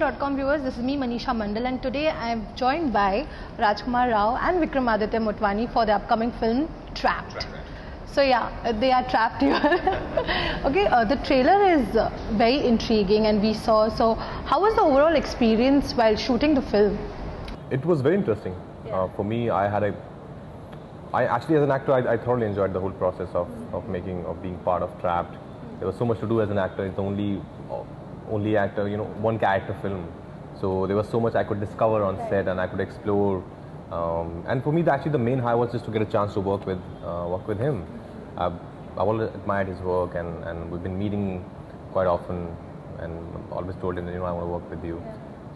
India.com viewers, this is me Manisha Mandal, and today I am joined by Rajkummar Rao and Vikramaditya Motwani for the upcoming film Trapped. So yeah, they are trapped here. Okay, the trailer is very intriguing and we saw. So how was the overall experience while shooting the film? It was very interesting. For me, I actually as an actor, I thoroughly enjoyed the whole process of being part of Trapped. There was so much to do as an actor. It's the only actor, one character film. So there was so much I could discover on set and I could explore. And for me, actually the main high was just to get a chance to work with him. I've always admired his work and we've been meeting quite often and always told him that I want to work with you.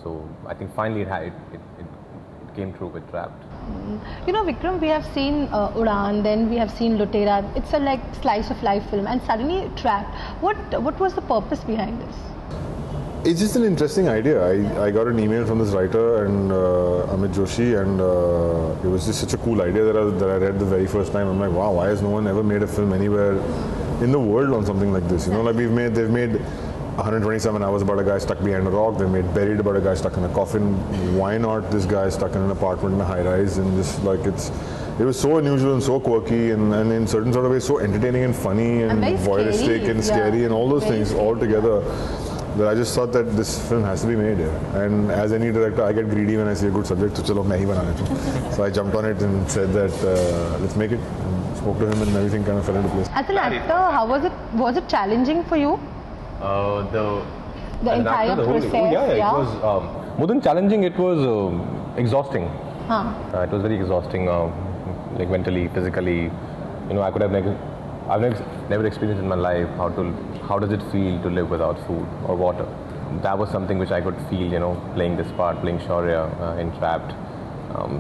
So I think finally it came true with Trapped. Vikram, we have seen Udaan, then we have seen Lutera. It's a like slice of life film, and suddenly Trapped. What was the purpose behind this? It's just an interesting idea. I got an email from this writer and Amit Joshi, and it was just such a cool idea that I read the very first time. I'm like, wow, why has no one ever made a film anywhere in the world on something like this? Like they've made 127 hours about a guy stuck behind a rock. They made Buried about a guy stuck in a coffin. Why not this guy stuck in an apartment in a high rise? And just like it was so unusual and so quirky and in certain sort of ways so entertaining and funny and voyeuristic and scary and all those things all together. That I just thought that this film has to be made here. And as any director, I get greedy when I see a good subject. So chalo, main hi bana leta hu. So I jumped on it and said that let's make it. And spoke to him and everything kind of fell into place. As an actor, how was it? Was it challenging for you? The entire process. It was more than challenging. It was exhausting. It was very exhausting, like mentally, physically. I could have I've never experienced in my life how does it feel to live without food or water. That was something which I could feel, playing this part, playing Shaurya in Trapped.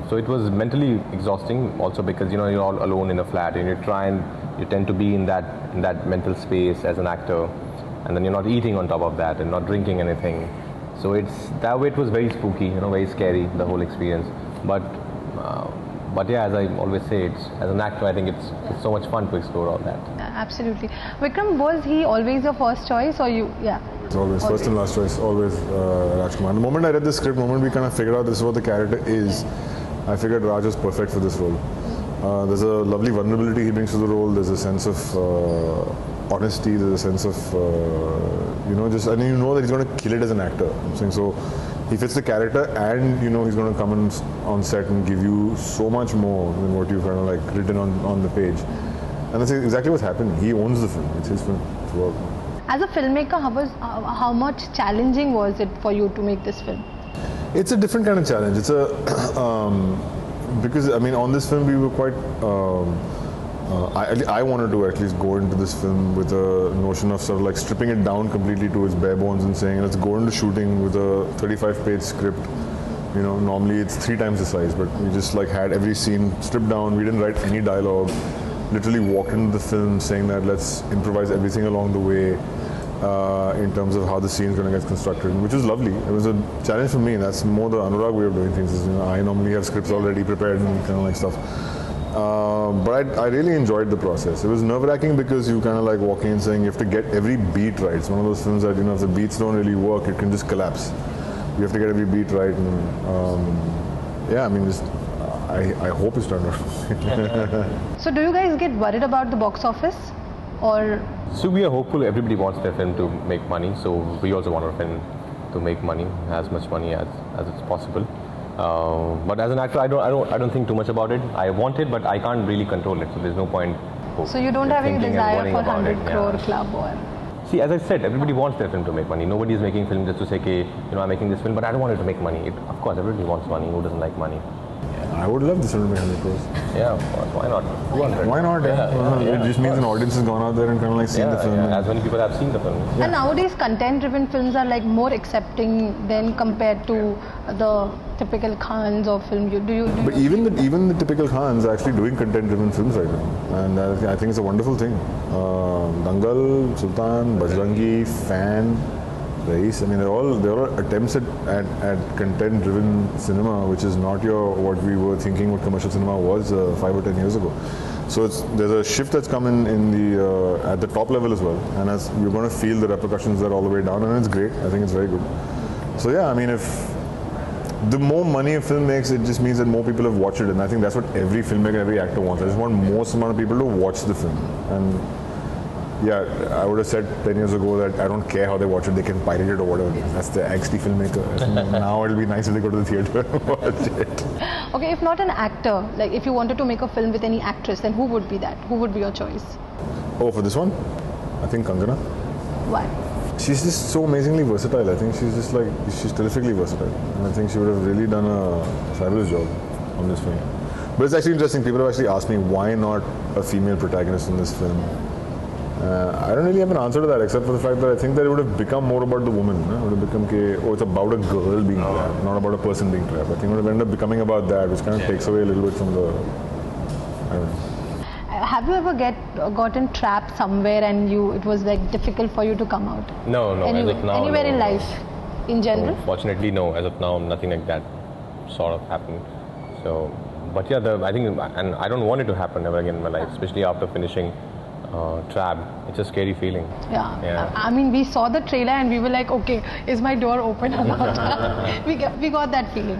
So it was mentally exhausting also because you're all alone in a flat and you tend to be in that mental space as an actor, and then you're not eating on top of that and not drinking anything. So that way it was very spooky, very scary, the whole experience. But yeah, as I always say, as an actor, I think it's so much fun to explore all that. Absolutely. Vikram, was he always your first choice or you? Yeah. It's always first and last choice, always Rajkummar. The moment I read the script, the moment we kind of figured out this is what the character is, I figured Raj was perfect for this role. There's a lovely vulnerability he brings to the role. There's a sense of honesty. There's a sense of and you know that he's going to kill it as an actor. I'm saying so. He fits the character, and he's going to come on set and give you so much more than what you've kind of like written on the page. And that's exactly what's happening. He owns the film. It's his film. It's work. As a filmmaker, how much challenging was it for you to make this film? It's a different kind of challenge. It's because on this film we were quite. I wanted to at least go into this film with a notion of sort of like stripping it down completely to its bare bones and saying let's go into shooting with a 35-page script. Normally it's 3 times the size, but we just like had every scene stripped down. We didn't write any dialogue. Literally walked into the film saying that let's improvise everything along the way in terms of how the scene is going to get constructed, which was lovely. It was a challenge for me. That's more the Anurag way of doing things. I normally have scripts already prepared and kind of like stuff. But I really enjoyed the process. It was nerve-wracking because you kind of like walking and saying you have to get every beat right. It's one of those films that if the beats don't really work, it can just collapse. You have to get every beat right, and I hope it's turned out. So do you guys get worried about the box office, or? So we are hopeful. Everybody wants their film to make money, so we also want our film to make money, as much money as it's possible. But as an actor, I don't think too much about it. I want it, but I can't really control it. So there's no point. So you don't have any desire for 100 crore club or? See, as I said, everybody wants their film to make money. Nobody is making film just to say, okay, I'm making this film, but I don't want it to make money. Of course, everybody wants money. Who doesn't like money? I would love this film to make 100 crores. Yeah, of course. Why not? 200. Why not? It just means an audience has gone out there and kind of like seen the film. As many people have seen the film. And nowadays, content-driven films are like more accepting than compared to the typical Khans or film. But even the typical Khans are actually doing content-driven films right now, and I think it's a wonderful thing. Dangal, Sultan, Bajrangi, Fan, Rais. They're all attempts at content-driven cinema, which is not what we were thinking what commercial cinema was 5 or 10 years ago. So there's a shift that's come in at the top level as well, and as you're going to feel the repercussions there all the way down, and it's great. I think it's very good. So yeah, I mean, if the more money a film makes, it just means that more people have watched it, and I think that's what every filmmaker, every actor wants. I just want most amount of people to watch the film. And yeah, I would have said 10 years ago that I don't care how they watch it, they can pirate it or whatever. That's the angsty filmmaker. I think now it'll be nice if they go to the theatre and watch it. Okay, if not an actor, like if you wanted to make a film with any actress, then who would be that? Who would be your choice? Oh, for this one? I think Kangana. Why? She's just so amazingly versatile. I think she's terrifically versatile. And I think she would have really done a fabulous job on this film. But it's actually interesting, people have actually asked me why not a female protagonist in this film. I don't really have an answer to that, except for the fact that I think that it would have become more about the woman. It would have become, it's about a girl being trapped, not about a person being trapped. I think it would have ended up becoming about that, which kind of takes away a little bit from the, I don't know. Have you ever gotten trapped somewhere and it was like difficult for you to come out? No, as of now, anywhere no, in life, in general? No, fortunately, no. As of now, nothing like that sort of happened. So, but yeah, I think, and I don't want it to happen ever again in my life, especially after finishing Trapped. It's a scary feeling. Yeah. I mean, we saw the trailer and we were like, okay, is my door open or not? we got that feeling.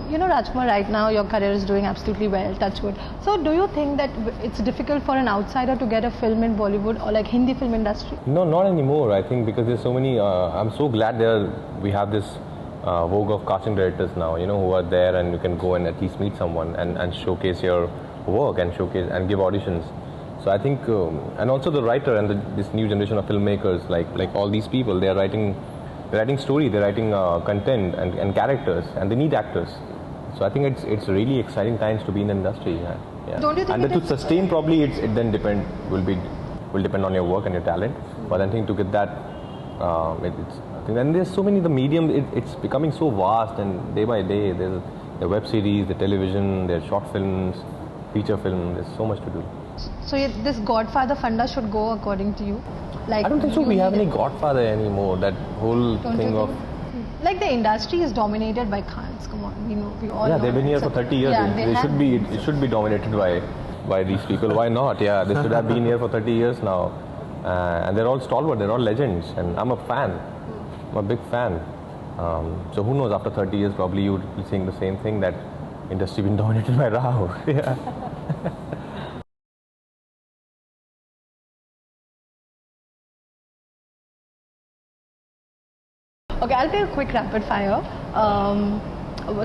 You know, Rajkummar, right now your career is doing absolutely well, touch wood. So do you think that it's difficult for an outsider to get a film in Bollywood or like Hindi film industry? No, not anymore. I think because there's so many, I'm so glad we have this vogue of casting directors now, who are there and you can go and at least meet someone and showcase your work and give auditions. So I think, and also the writer and this new generation of filmmakers, like all these people, they're writing story, they're writing content and characters, and they need actors. So I think it's really exciting times to be in the industry. Yeah. Don't you think? And to sustain, probably it then will depend on your work and your talent. But I think to get that, and there's so many the medium. It's becoming so vast, and day by day there's the web series, the television, there's short films, feature film. There's so much to do. So this Godfather funda should go according to you? Like, I don't think so. We have any Godfather anymore. That whole thing of like the industry is dominated by Khans. Come on, we all. Yeah, know they've been here for 30 years. Yeah, it should be dominated by these people. Why not? Yeah, they should have been here for 30 years now, and they're all stalwart. They're all legends, and I'm a fan. I'm a big fan. So who knows? After 30 years, probably you would be saying the same thing, that industry been dominated by Rao. Yeah. Okay, I'll play a quick rapid fire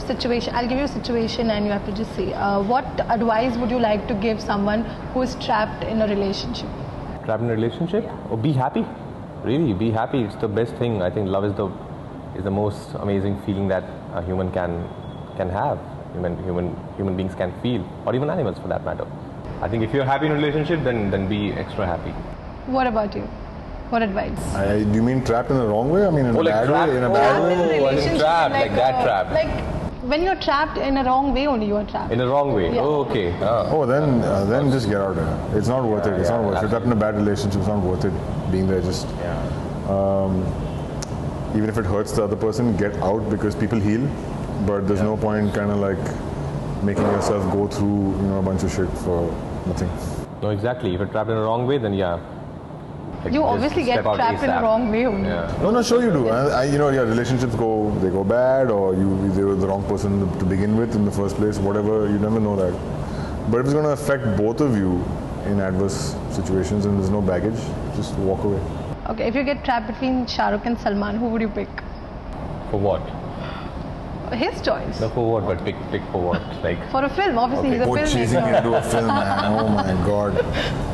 situation. I'll give you a situation and you have to just say what advice would you like to give someone who is trapped in a relationship? Trapped in a relationship? Oh, be happy. Really, be happy. It's the best thing. I think love is the most amazing feeling that a human can have. Human beings can feel, or even animals for that matter. I think if you're happy in a relationship, then be extra happy. What about you? What advice? Do you mean trapped in the wrong way? I mean in a bad way? In a bad way? Like that trapped. Like when you're trapped in a wrong way, only you're trapped. In a wrong way? Yeah. Oh, okay. Then just get out of it. It's not worth it. It's not worth it. If you're trapped in a bad relationship, it's not worth it being there. Even if it hurts the other person, get out, because people heal. But there's no point kind of like making yourself go through a bunch of shit for nothing. No, exactly. If you're trapped in a wrong way, then yeah. Like you obviously get trapped in the wrong way only. Yeah. No, sure you do. Relationships go bad, or they were the wrong person to begin with in the first place. Whatever, you never know that. But if it's going to affect both of you in adverse situations and there's no baggage, just walk away. Okay, if you get trapped between Shah Rukh and Salman, who would you pick? For what? His choice. No, for what? But pick for what? Like for a film, obviously. He's a filmmaker. Chasing into a film, man. Oh my god.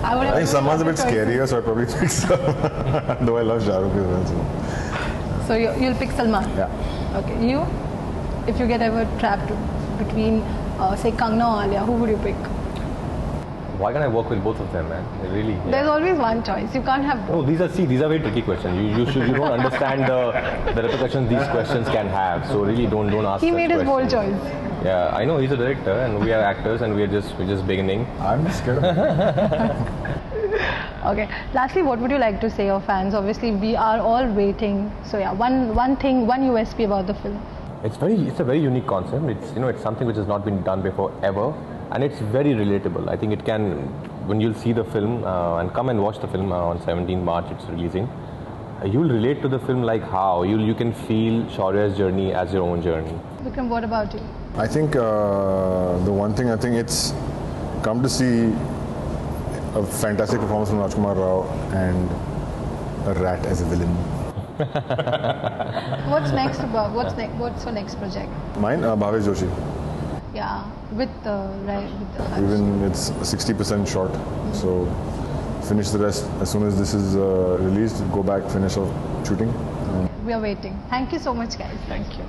I think Salman's a bit scarier, so I'd probably pick Salman. Though I love Shah Rukh as well. So you'll pick Salman? Yeah. Okay. You? If you get ever trapped between, say, Kangna or Alia, who would you pick? Why can't I work with both of them, man? Really? Yeah. There's always one choice. You can't have both. No, these are very tricky questions. You don't understand the repercussions these questions can have. So really don't ask. He made his bold choice. Yeah, I know he's a director and we are actors and we're just beginning. I'm scared. Okay. Lastly, what would you like to say your fans? Obviously, we are all waiting. So yeah, one USP about the film. It's a very unique concept. It's something which has not been done before ever. And it's very relatable. I think it can, when you'll see the film and come and watch the film on 17 March, it's releasing. you'll relate to the film like how? You can feel Shaurya's journey as your own journey. Vikram, what about you? I think the one thing, I think it's come to see a fantastic performance from Rajkummar Rao and a rat as a villain. What's next about? What's your next project? Mine, Bhavesh Joshi. Yeah, with the Even it's 60% shot, so finish the rest as soon as this is released. Go back, finish off shooting. We are waiting. Thank you so much, guys. Thank you.